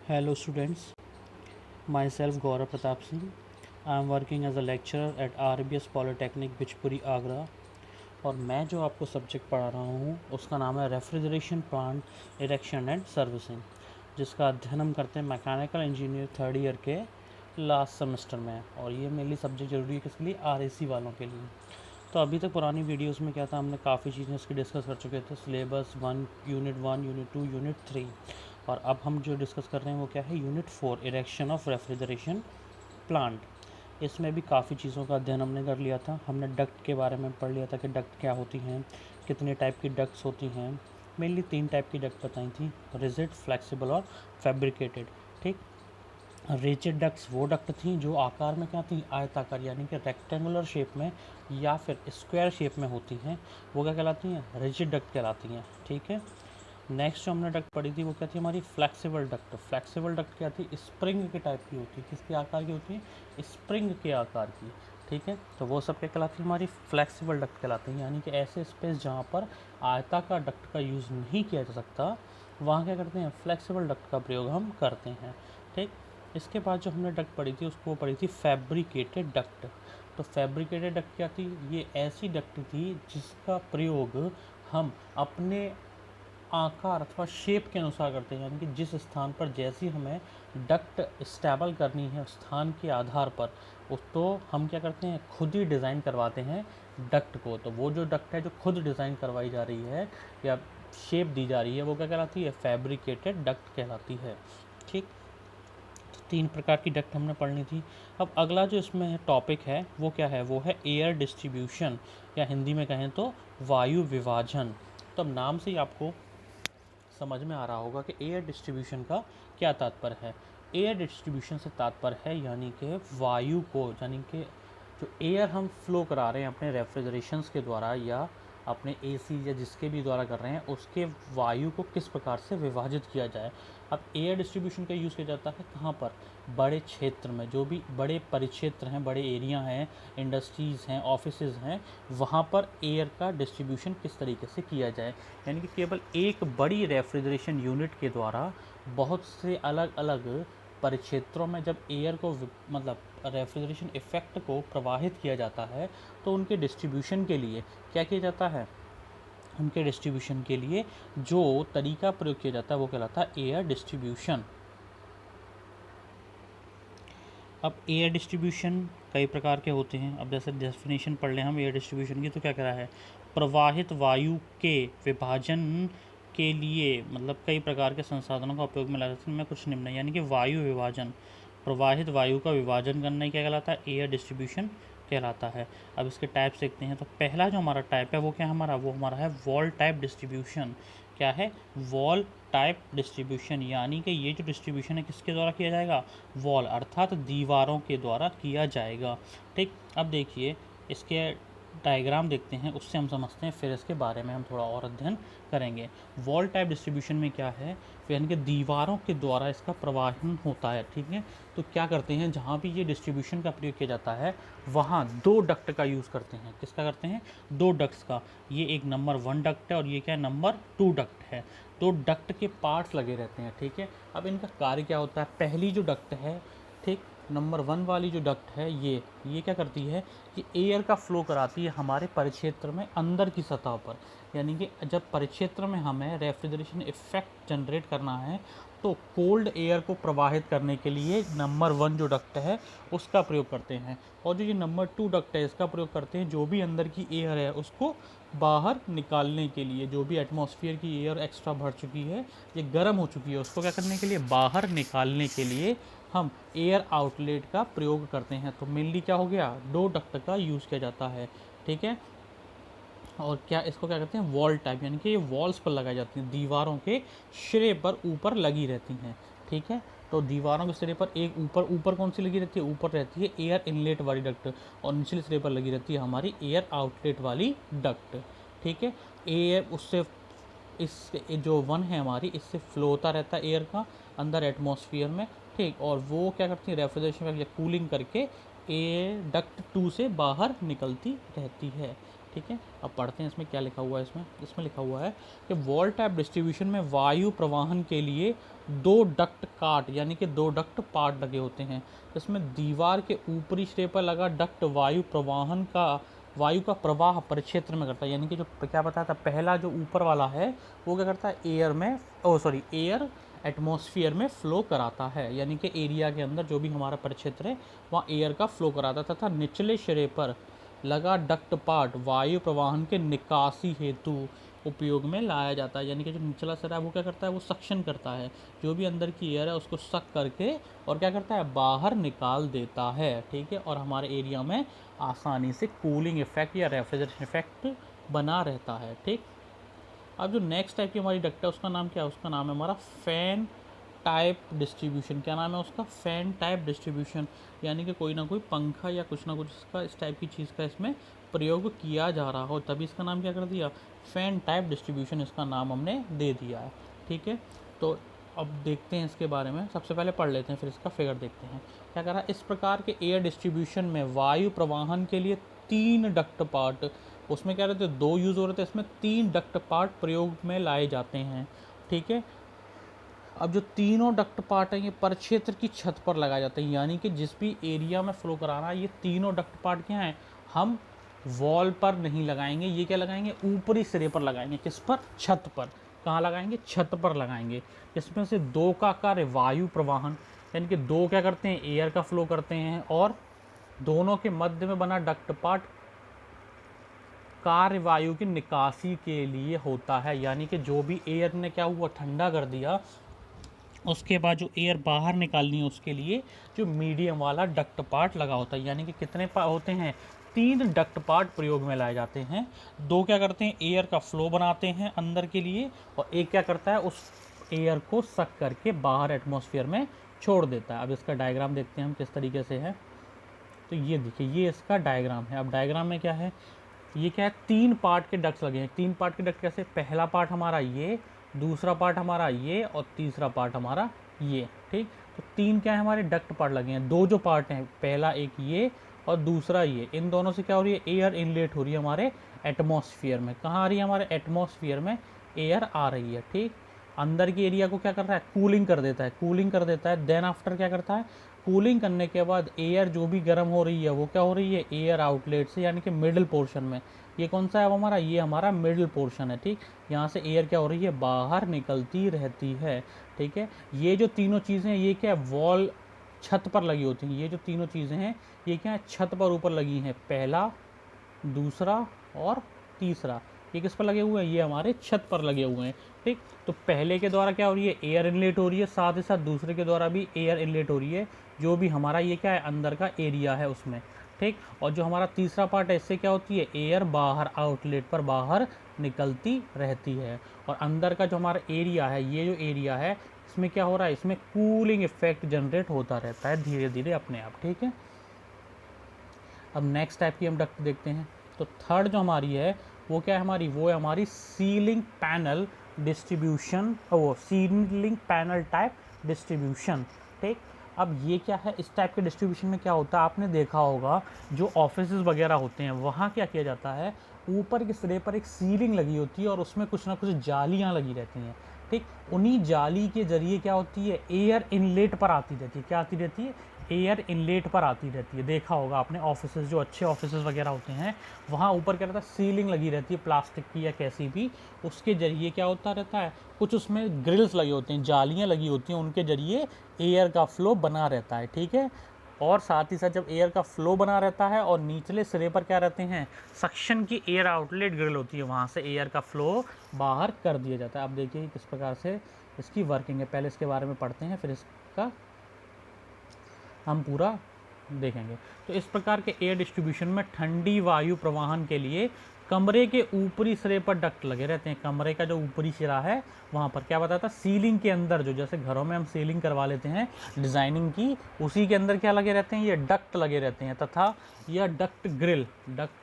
Hello students, myself Gaurav Pratap Singh. I am working as a lecturer at RBS Polytechnic Bichpuri Agra और मैं जो आपको subject पढ़ा रहा हूँ उसका नाम है refrigeration plant erection and servicing, जिसका अध्ययन हम करते हैं मैकेनिकल इंजीनियर थर्ड ईयर के लास्ट सेमेस्टर में। और ये मेनली सब्जेक्ट ज़रूरी है किसके लिए, RAC वालों के लिए। तो अभी तक पुरानी वीडियोस में क्या था, हमने काफ़ी चीज़ें इसकी डिस्कस कर चुके थे, सिलेबस 1 यूनिट 2 यूनिट 3। और अब हम जो डिस्कस कर रहे हैं वो क्या है, unit 4 erection of refrigeration plant. इसमें भी काफ़ी चीज़ों का अध्ययन हमने कर लिया था। हमने डक्ट के बारे में पढ़ लिया था कि डक्ट क्या होती हैं, कितने टाइप की डक्ट्स होती हैं। मेनली 3 टाइप की डक्ट बताई थी, रिजिड, फ्लेक्सिबल और फैब्रिकेटेड। ठीक, रिजिड डक्ट्स वो डक्ट थी जो आकार में क्या थी, आयताकार यानी कि रेक्टेंगुलर शेप में या फिर स्क्वायर शेप में होती हैं, वो क्या कहलाती हैं, रिजिड डक्ट कहलाती हैं। ठीक है, नेक्स्ट जो हमने डक्ट पढ़ी थी वो क्या थी हमारी, फ्लेक्सिबल डक्ट। फ्लेक्सिबल डक्ट क्या थी, स्प्रिंग के टाइप की होती है। किसके आकार की होती है, स्प्रिंग के आकार की। ठीक है, तो वो सब क्या कहलाती है, हमारी फ्लेक्सिबल डक्ट कहलाती है। यानी कि ऐसे स्पेस जहाँ पर आयताकार डक्ट का यूज़ नहीं किया जा सकता, वहाँ क्या करते हैं, फ्लेक्सिबल डक्ट का प्रयोग हम करते हैं। ठीक, इसके बाद जो हमने डक्ट पढ़ी थी उसको पढ़ी थी फैब्रिकेटेड डक्ट। तो फैब्रिकेटेड डक्ट क्या थी, ये ऐसी डक्ट थी जिसका प्रयोग हम अपने आकार अथवा शेप के अनुसार करते हैं। यानी कि जिस स्थान पर जैसी हमें डक्ट स्टेबल करनी है उस स्थान के आधार पर, उस तो हम क्या करते हैं, खुद ही डिज़ाइन करवाते हैं डक्ट को। तो वो जो डक्ट है जो खुद डिज़ाइन करवाई जा रही है या शेप दी जा रही है, वो क्या कहलाती है, फैब्रिकेटेड डक्ट कहलाती है। ठीक, तो 3 प्रकार की डक्ट हमने पढ़नी थी। अब अगला जो इसमें टॉपिक है वो क्या है, वो है एयर डिस्ट्रीब्यूशन, या हिंदी में कहें तो वायु विभाजन। तो अब नाम से ही आपको समझ में आ रहा होगा कि एयर डिस्ट्रीब्यूशन का क्या तात्पर्य है। एयर डिस्ट्रीब्यूशन से तात्पर्य है यानी कि वायु को, यानी कि जो एयर हम फ्लो करा रहे हैं अपने रेफ्रिजरेशंस के द्वारा या अपने AC या जिसके भी द्वारा कर रहे हैं, उसके वायु को किस प्रकार से विभाजित किया जाए। अब एयर डिस्ट्रीब्यूशन का यूज़ किया जाता है कहाँ पर, बड़े क्षेत्र में, जो भी बड़े परिक्षेत्र हैं, बड़े एरिया हैं, इंडस्ट्रीज़ हैं, ऑफिसेज हैं, वहाँ पर एयर का डिस्ट्रीब्यूशन किस तरीके से किया जाए। यानी कि केवल एक बड़ी रेफ्रिजरेशन यूनिट के द्वारा बहुत से अलग अलग परिक्षेत्रों में जब एयर को मतलब रेफ्रिजरेशन इफ़ेक्ट को प्रवाहित किया जाता है, तो उनके डिस्ट्रीब्यूशन के लिए क्या किया जाता है, उनके डिस्ट्रीब्यूशन के लिए जो तरीका प्रयोग किया जाता है वो कहलाता है एयर डिस्ट्रीब्यूशन। अब एयर डिस्ट्रीब्यूशन कई प्रकार के होते हैं। अब जैसे डेफिनेशन पढ़ लें हम एयर डिस्ट्रीब्यूशन की, तो क्या कह रहा है, प्रवाहित वायु के विभाजन के लिए मतलब कई प्रकार के संसाधनों का उपयोग में लाया जाता है। इनमें कुछ निम्न है, यानी कि वायु विभाजन, प्रवाहित वायु का विभाजन करना क्या कहलाता है, एयर डिस्ट्रीब्यूशन कहलाता है। अब इसके टाइप्स देखते हैं। तो पहला जो हमारा टाइप है वो क्या हमारा, वो हमारा है वॉल टाइप डिस्ट्रीब्यूशन। क्या है, वॉल टाइप डिस्ट्रीब्यूशन, यानी कि ये जो डिस्ट्रीब्यूशन है किसके द्वारा किया जाएगा, वॉल अर्थात दीवारों के द्वारा किया जाएगा। ठीक, अब देखिए इसके डायग्राम देखते हैं, उससे हम समझते हैं, फिर इसके बारे में हम थोड़ा और अध्ययन करेंगे। वॉल टाइप डिस्ट्रीब्यूशन में क्या है, यानी कि दीवारों के द्वारा इसका प्रवाहन होता है। ठीक है, तो क्या करते हैं, जहाँ भी ये डिस्ट्रीब्यूशन का प्रयोग किया जाता है वहाँ 2 डक्ट का यूज़ करते हैं। किसका करते हैं, 2 डक्ट्स का। ये एक नंबर 1 डक्ट है और ये क्या है, नंबर 2 डक्ट है। 2 डक्ट के पार्ट्स लगे रहते हैं। ठीक है, अब इनका कार्य क्या होता है, पहली जो डक्ट है, ठीक, नंबर 1 वाली जो डक्ट है ये क्या करती है कि एयर का फ्लो कराती है हमारे परिक्षेत्र में अंदर की सतह पर। यानी कि जब परिक्षेत्र में हमें रेफ्रिजरेशन इफेक्ट जनरेट करना है तो कोल्ड एयर को प्रवाहित करने के लिए नंबर 1 जो डक्ट है उसका प्रयोग करते हैं, और जो ये नंबर 2 डक्ट है इसका प्रयोग करते हैं जो भी अंदर की एयर है उसको बाहर निकालने के लिए। जो भी एटमॉस्फेयर की एयर एक्स्ट्रा भर चुकी है, ये गर्म हो चुकी है, उसको क्या करने के लिए, बाहर निकालने के लिए हम एयर आउटलेट का प्रयोग करते हैं। तो मेनली क्या हो गया, 2 डक्ट का यूज़ किया जाता है। ठीक है, और क्या इसको क्या कहते हैं, वॉल टाइप, यानी कि ये वॉल्स पर लगाई जाती हैं, दीवारों के सिरे पर ऊपर लगी रहती हैं। ठीक है, तो दीवारों के सिरे पर एक ऊपर ऊपर कौन सी लगी रहती है, ऊपर रहती है एयर इनलेट वाली डक्ट, और निचले सिरे पर लगी रहती है हमारी एयर आउटलेट वाली डक्ट। ठीक है, एयर उससे इस जो 1 है हमारी, इससे फ्लो होता रहता है एयर का अंदर एटमॉस्फेयर में। ठीक, और वो क्या करती है, रेफ्रिजरेशन या कूलिंग करके एयर डक्ट 2 से बाहर निकलती रहती है। ठीक है, अब पढ़ते हैं इसमें क्या लिखा हुआ है। इसमें लिखा हुआ है कि वॉल टाइप डिस्ट्रीब्यूशन में वायु प्रवाहन के लिए दो डक्ट काट यानी कि दो डक्ट पार्ट लगे होते हैं, जिसमें दीवार के ऊपरी सिरे पर लगा डक्ट वायु का प्रवाह परिक्षेत्र में करता है। यानी कि जो क्या बताया था, पहला जो ऊपर वाला है वो क्या करता है, एयर एटमॉस्फेयर में फ्लो कराता है, यानी कि एरिया के अंदर जो भी हमारा परिक्षेत्र है वहाँ एयर का फ्लो कराता है। तथा निचले सिरे पर लगा डक्ट पार्ट वायु प्रवाहन के निकासी हेतु उपयोग में लाया जाता है। यानी कि जो निचला सिरा है वो क्या करता है, वो सक्शन करता है, जो भी अंदर की एयर है उसको सक करके और क्या करता है, बाहर निकाल देता है। ठीक है, और हमारे एरिया में आसानी से कूलिंग इफेक्ट या रेफ्रिजरेशन इफेक्ट बना रहता है। ठीक, अब जो नेक्स्ट टाइप की हमारी डक्ट है उसका नाम क्या है, उसका नाम है हमारा फैन टाइप डिस्ट्रीब्यूशन। क्या नाम है उसका, फैन टाइप डिस्ट्रीब्यूशन। यानी कि कोई ना कोई पंखा या कुछ ना कुछ इसका इस टाइप की चीज़ का इसमें प्रयोग किया जा रहा हो, तभी इसका नाम क्या कर दिया, फैन टाइप डिस्ट्रीब्यूशन इसका नाम हमने दे दिया है। ठीक है, तो अब देखते हैं इसके बारे में, सबसे पहले पढ़ लेते हैं फिर इसका फिगर देखते हैं क्या कह रहा है। इस प्रकार के एयर डिस्ट्रीब्यूशन में वायु प्रवाहन के लिए 3 डक्ट पार्ट, उसमें क्या रहते हैं, 2 यूज़ हो रहे थे, इसमें 3 डक्ट पार्ट प्रयोग में लाए जाते हैं। ठीक है, अब जो तीनों डक्ट पार्ट हैं ये परिक्षेत्र की छत पर लगाए जाते हैं। यानी कि जिस भी एरिया में फ्लो कराना है, ये तीनों डक्ट पार्ट क्या हैं, हम वॉल पर नहीं लगाएंगे, ये क्या लगाएंगे, ऊपरी सिरे पर लगाएंगे। किस पर, छत पर। कहाँ लगाएंगे, छत पर लगाएंगे। इसमें से 2 का कार्य वायु प्रवाहन, यानी कि 2 क्या करते हैं, एयर का फ्लो करते हैं, और दोनों के मध्य में बना डक्ट पार्ट कार्य वायु की निकासी के लिए होता है। यानी कि जो भी एयर ने क्या हुआ, ठंडा कर दिया, उसके बाद जो एयर बाहर निकालनी है उसके लिए जो मीडियम वाला डक्ट पार्ट लगा होता है। यानी कि कितने होते हैं, 3 डक्ट पार्ट प्रयोग में लाए जाते हैं। 2 क्या करते हैं, एयर का फ्लो बनाते हैं अंदर के लिए, और एक क्या करता है, उस एयर को सक करके बाहर एटमॉस्फेयर में छोड़ देता है। अब इसका डायग्राम देखते हैं हम किस तरीके से है। तो ये देखिए, ये इसका डायग्राम है। अब डायग्राम में क्या है, ये क्या है, 3 पार्ट के डक्ट्स लगे हैं। 3 पार्ट के डक्ट कैसे, पहला पार्ट हमारा ये, दूसरा पार्ट हमारा ये, और तीसरा पार्ट हमारा ये। ठीक, तो 3 क्या है, हमारे डक्ट पार्ट लगे हैं। 2 जो पार्ट हैं, पहला एक ये और दूसरा ये, इन दोनों से क्या हो रही है, एयर इनलेट हो रही है हमारे एटमॉस्फेयर में। कहाँ आ रही है, हमारे एटमॉस्फेयर में एयर आ रही है। ठीक, अंदर की एरिया को क्या कर रहा है, कूलिंग कर देता है, कूलिंग कर देता है। देन आफ्टर क्या करता है, कूलिंग करने के बाद एयर जो भी गर्म हो रही है वो क्या हो रही है, एयर आउटलेट से, यानी कि मिडिल पोर्शन में। ये कौन सा है हमारा, ये हमारा मिडिल पोर्शन है। ठीक, यहाँ से एयर क्या हो रही है, बाहर निकलती रहती है। ठीक है, ये जो तीनों चीज़ें ये क्या है, वॉल छत पर लगी होती हैं। ये जो तीनों चीज़ें हैं ये क्या है, छत पर ऊपर लगी हैं। पहला, दूसरा और तीसरा, ये किस पर लगे हुए हैं, ये हमारे छत पर लगे हुए हैं। ठीक, तो पहले के द्वारा क्या हो रही है, एयर इनलेट हो रही है, साथ ही साथ दूसरे के द्वारा भी एयर इनलेट हो रही है, जो भी हमारा ये क्या है, अंदर का एरिया है उसमें। ठीक, और जो हमारा तीसरा पार्ट है इससे क्या होती है, एयर बाहर आउटलेट पर बाहर निकलती रहती है। और अंदर का जो हमारा एरिया है, ये जो एरिया है इसमें क्या हो रहा है, इसमें कूलिंग इफेक्ट जनरेट होता रहता है धीरे धीरे अपने आप। ठीक है, अब नेक्स्ट टाइप की हम डक्ट देखते हैं। तो थर्ड जो हमारी है वो क्या है हमारी, वो है हमारी सीलिंग पैनल डिस्ट्रीब्यूशन, वो सीलिंग पैनल टाइप डिस्ट्रीब्यूशन। ठीक, अब ये क्या है, इस टाइप के डिस्ट्रीब्यूशन में क्या होता है, आपने देखा होगा जो ऑफिस वगैरह होते हैं वहाँ क्या किया जाता है, ऊपर के सिरे पर एक सीलिंग लगी होती है और उसमें कुछ ना कुछ जालियाँ लगी रहती हैं। ठीक, उन्हीं जाली के जरिए क्या होती है, एयर इनलेट पर आती रहती है। क्या आती रहती है, एयर इनलेट पर आती रहती है। देखा होगा आपने ऑफिस, जो अच्छे ऑफिस वगैरह होते हैं वहाँ ऊपर क्या रहता है, सीलिंग लगी रहती है प्लास्टिक की या कैसी भी, उसके जरिए क्या होता रहता है, कुछ उसमें ग्रिल्स लगे होते हैं, जालियाँ लगी होती हैं, उनके जरिए एयर का फ्लो बना रहता है। ठीक है, और साथ ही साथ जब एयर का फ्लो बना रहता है और निचले सिरे पर क्या रहते हैं, सक्शन की एयर आउटलेट ग्रिल होती है, वहाँ से एयर का फ्लो बाहर कर दिया जाता है। अब देखिए किस प्रकार से इसकी वर्किंग है, पहले इसके बारे में पढ़ते हैं फिर इसका हम पूरा देखेंगे। तो इस प्रकार के एयर डिस्ट्रीब्यूशन में ठंडी वायु प्रवाहन के लिए कमरे के ऊपरी सिरे पर डक्ट लगे रहते हैं। कमरे का जो ऊपरी सिरा है वहाँ पर क्या बताता, सीलिंग के अंदर, जो जैसे घरों में हम सीलिंग करवा लेते हैं डिज़ाइनिंग की, उसी के अंदर क्या लगे रहते हैं, ये डक्ट लगे रहते हैं। तथा यह डक्ट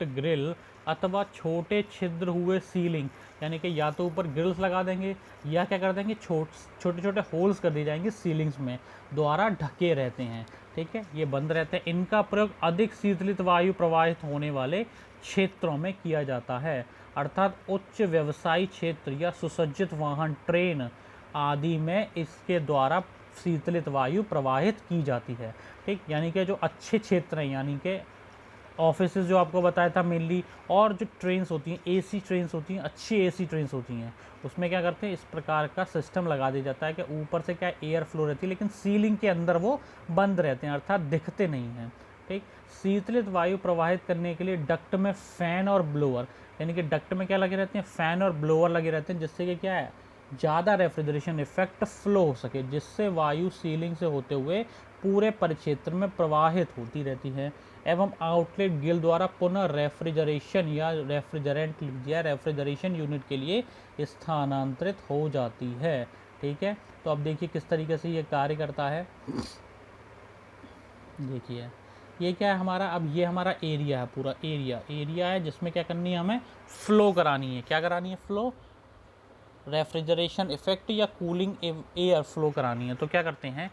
ग्रिल अथवा छोटे छिद्र हुए सीलिंग, यानी कि या तो ऊपर ग्रिल्स लगा देंगे या क्या कर देंगे, छोटे छोटे होल्स कर दिए जाएंगे सीलिंग्स में, द्वारा ढके रहते हैं। ठीक है, ये बंद रहते हैं। इनका प्रयोग अधिक शीतलित वायु प्रवाहित होने वाले क्षेत्रों में किया जाता है, अर्थात उच्च व्यवसायी क्षेत्र या सुसज्जित वाहन, ट्रेन आदि में इसके द्वारा शीतलित वायु प्रवाहित की जाती है। ठीक, यानी कि जो अच्छे क्षेत्र हैं, यानी कि ऑफिसेज जो आपको बताया था मेनली, और जो ट्रेन्स होती हैं, एसी ट्रेन्स होती हैं, अच्छी एसी ट्रेन्स होती हैं, उसमें क्या करते हैं, इस प्रकार का सिस्टम लगा दिया जाता है कि ऊपर से क्या एयर फ्लो रहती है, लेकिन सीलिंग के अंदर वो बंद रहते हैं, अर्थात दिखते नहीं हैं। ठीक, शीतलित वायु प्रवाहित करने के लिए डक्ट में फैन और ब्लोअर, यानी कि डक्ट में क्या लगे रहते हैं, फैन और ब्लोअर लगे रहते हैं, जिससे कि क्या है, ज़्यादा रेफ्रिजरेशन इफेक्ट फ्लो हो सके, जिससे वायु सीलिंग से होते हुए पूरे परिक्षेत्र में प्रवाहित होती रहती है, एवं आउटलेट गिल द्वारा पुनः रेफ्रिजरेशन या रेफ्रिजरेंट या रेफ्रिजरेशन यूनिट के लिए स्थानांतरित हो जाती है। ठीक है, तो अब देखिए किस तरीके से ये कार्य करता है। देखिए ये क्या है हमारा, अब ये हमारा एरिया है, पूरा एरिया है, जिसमें क्या करनी है, हमें फ्लो करानी है। क्या करानी है, फ्लो, रेफ्रिजरेशन इफेक्ट या कूलिंग एयर फ्लो करानी है। तो क्या करते हैं,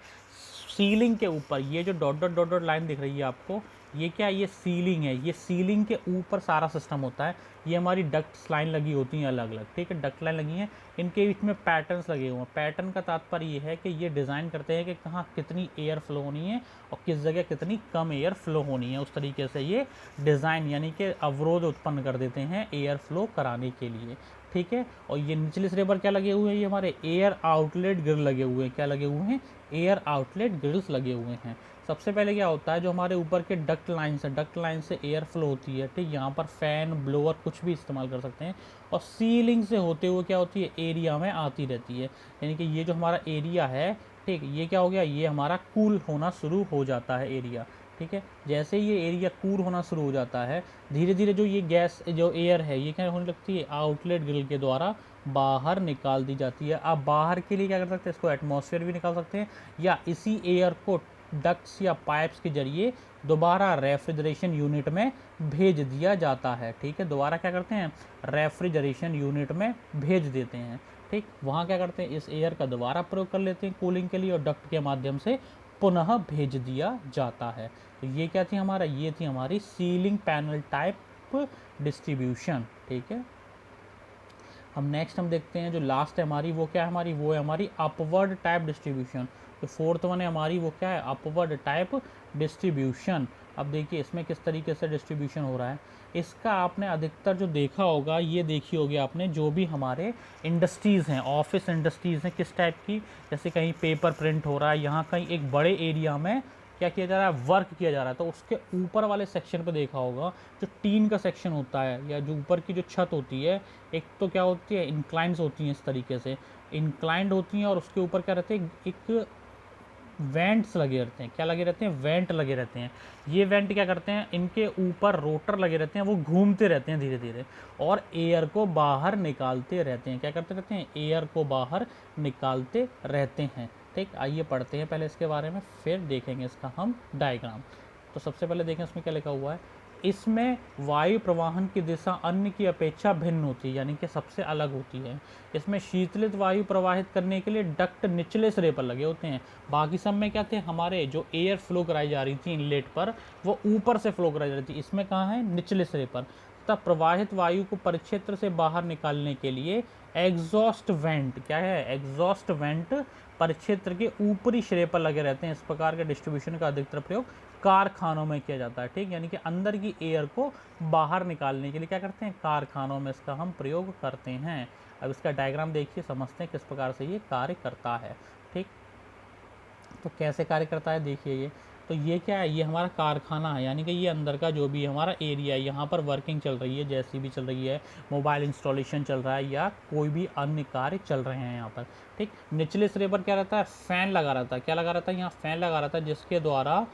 सीलिंग के ऊपर ये जो dot dot dot dot line दिख रही है आपको, ये क्या है, ये सीलिंग है, ये सीलिंग के ऊपर सारा सिस्टम होता है। ये हमारी डक्ट्स लाइन लगी होती हैं अलग अलग। ठीक है, डक्ट लाइन लगी हैं, इनके बीच में पैटर्न्स लगे हुए हैं। पैटर्न का तात्पर्य ये है कि ये डिज़ाइन करते हैं कि कहाँ कितनी एयर फ्लो होनी है और किस जगह कितनी कम एयर फ्लो होनी है। उस तरीके से ये डिज़ाइन यानी कि अवरोध उत्पन्न कर देते हैं एयर फ्लो कराने के लिए। ठीक है, और ये निचले सिरे पर क्या लगे हुए हैं, ये हमारे एयर आउटलेट ग्रिल लगे हुए हैं। क्या लगे हुए हैं, एयर आउटलेट ग्रिल्स लगे हुए हैं। सबसे पहले क्या होता है, जो हमारे ऊपर के डक्ट लाइन से, डक्ट लाइन से एयर फ्लो होती है। ठीक, यहाँ पर फैन, ब्लोअर कुछ भी इस्तेमाल कर सकते हैं, और सीलिंग से होते हुए क्या होती है, एरिया में आती रहती है। यानी कि ये जो हमारा एरिया है, ठीक, ये क्या हो गया, ये हमारा कूल होना शुरू हो जाता है एरिया। ठीक है, जैसे ये एरिया कूल होना शुरू हो जाता है, धीरे धीरे जो ये गैस, जो एयर है, ये क्या होने लगती है, आउटलेट ग्रिल के द्वारा बाहर निकाल दी जाती है। आप बाहर के लिए क्या कर सकते हैं, इसको एटमॉस्फेयर भी निकाल सकते हैं, या इसी एयर को डक्ट्स या पाइप्स के जरिए दोबारा रेफ्रिजरेशन यूनिट में भेज दिया जाता है। ठीक है, दोबारा क्या करते हैं, रेफ्रिजरेशन यूनिट में भेज देते हैं। ठीक, वहाँ क्या करते हैं, इस एयर का दोबारा प्रयोग कर लेते हैं कूलिंग के लिए, और डक्ट के माध्यम से पुनः भेज दिया जाता है। तो ये क्या थी हमारा, ये थी हमारी सीलिंग पैनल टाइप डिस्ट्रीब्यूशन। ठीक है, हम नेक्स्ट हम देखते हैं जो लास्ट है हमारी, वो क्या है हमारी, वो है हमारी अपवर्ड टाइप डिस्ट्रीब्यूशन। तो फोर्थ वन है हमारी, वो क्या है, अपवर्ड टाइप डिस्ट्रीब्यूशन। अब देखिए इसमें किस तरीके से डिस्ट्रीब्यूशन हो रहा है। इसका आपने अधिकतर जो देखा होगा, ये देखी होगी आपने, जो भी हमारे इंडस्ट्रीज़ हैं, ऑफिस इंडस्ट्रीज़ हैं, किस टाइप की, जैसे कहीं पेपर प्रिंट हो रहा है, यहाँ कहीं एक बड़े एरिया में क्या किया जा रहा है, वर्क किया जा रहा है, तो उसके ऊपर वाले सेक्शन पे देखा होगा, जो टीन का सेक्शन होता है या जो ऊपर की जो छत होती है, एक तो क्या होती है, इंक्लाइंस होती हैं, इस तरीके से इंक्लाइंड होती हैं, और उसके ऊपर क्या रहते हैं, एक वेंट्स लगे रहते हैं। क्या लगे रहते हैं, वेंट लगे रहते हैं। ये वेंट क्या करते हैं, इनके ऊपर रोटर लगे रहते हैं, वो घूमते रहते हैं धीरे धीरे, और एयर को बाहर निकालते रहते हैं। क्या करते रहते हैं, एयर को बाहर निकालते रहते हैं। ठीक, आइए पढ़ते हैं पहले इसके बारे में, फिर देखेंगे इसका हम डायग्राम। तो सबसे पहले देखें इसमें क्या लिखा हुआ है, इसमें वायु प्रवाहन की दिशा अन्य की अपेक्षा भिन्न होती है, यानी कि सबसे अलग होती है। इसमें शीतलित वायु प्रवाहित करने के लिए डक्ट निचले सिरे पर लगे होते हैं। बाकी सब में क्या थे, हमारे जो एयर फ्लो कराई जा रही थी इनलेट पर, वो ऊपर से फ्लो कराई जा रही थी। इसमें कहाँ है, निचले सिरे पर। तथा प्रवाहित वायु को परिक्षेत्र से बाहर निकालने के लिए एग्जॉस्ट वेंट, क्या है, एग्जॉस्ट वेंट परिक्षेत्र के ऊपरी सिरे पर लगे रहते हैं। इस प्रकार के डिस्ट्रीब्यूशन का अधिकतर प्रयोग कारखानों में किया जाता है। ठीक, यानी कि अंदर की एयर को बाहर निकालने के लिए क्या करते हैं, कारखानों में इसका हम प्रयोग करते हैं। अब इसका डायग्राम देखिए, समझते हैं किस प्रकार से ये कार्य करता है। ठीक, तो कैसे कार्य करता है देखिए ये, तो ये क्या है, ये हमारा कारखाना है, यानी कि ये अंदर का जो भी हमारा एरिया है, यहाँ पर वर्किंग चल रही है, जैसी भी चल रही है, मोबाइल इंस्टॉलेशन चल रहा है या कोई भी अन्य कार्य चल रहे हैं यहाँ पर। ठीक, निचले सिरे पर क्या रहता है, फ़ैन लगा रहता है। क्या लगा रहता है, यहाँ फ़ैन लगा रहता है, जिसके द्वारा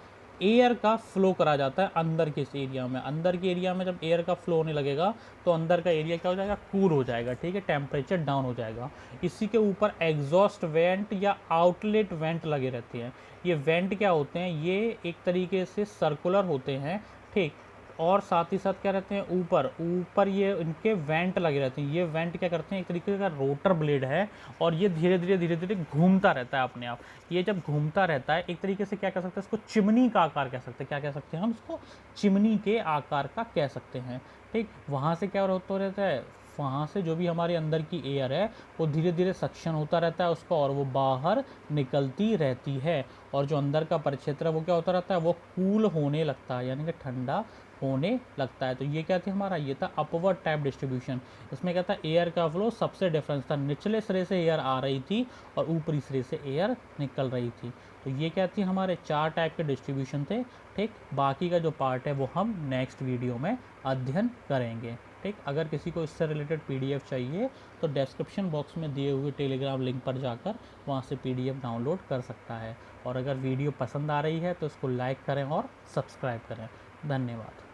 एयर का फ्लो करा जाता है अंदर के इस एरिया में। अंदर के एरिया में जब एयर का फ्लो होने लगेगा, तो अंदर का एरिया क्या हो जाएगा, कूल हो जाएगा। ठीक है, टेम्परेचर डाउन हो जाएगा। इसी के ऊपर एग्जॉस्ट वेंट या आउटलेट वेंट लगे रहते हैं। ये वेंट क्या होते हैं, ये एक तरीके से सर्कुलर होते हैं। ठीक, और साथ ही साथ क्या रहते हैं, ऊपर ये इनके वेंट लगे रहते हैं। ये वेंट क्या करते हैं, एक तरीके का रोटर ब्लेड है, और ये धीरे धीरे घूमता रहता है अपने आप। ये जब घूमता रहता है, एक तरीके से क्या कह सकते हैं, इसको चिमनी का आकार कह सकते हैं। क्या कह सकते हैं हम इसको, चिमनी के आकार का कह सकते हैं। ठीक, वहाँ से क्या होता रहता है, वहाँ से जो भी हमारे अंदर की एयर है वो धीरे धीरे सक्शन होता रहता है उसका, और वो बाहर निकलती रहती है। और जो अंदर का परिक्षेत्र है वो क्या होता रहता है, वो कूल होने लगता है, यानी कि ठंडा होने लगता है। तो ये क्या थी हमारा, ये था अपवर्ड टाइप डिस्ट्रीब्यूशन। इसमें क्या था, एयर का फ्लो सबसे डिफरेंस था, निचले सिरे से एयर आ रही थी और ऊपरी सिरे से एयर निकल रही थी। तो ये क्या थी, हमारे 4 टाइप के डिस्ट्रीब्यूशन थे। ठीक, बाकी का जो पार्ट है वो हम नेक्स्ट वीडियो में अध्ययन करेंगे। ठीक, अगर किसी को इससे रिलेटेड पीडीएफ चाहिए तो डिस्क्रिप्शन बॉक्स में दिए हुए टेलीग्राम लिंक पर जाकर वहाँ से पीडीएफ डाउनलोड कर सकता है। और अगर वीडियो पसंद आ रही है तो इसको लाइक करें और सब्सक्राइब करें। धन्यवाद।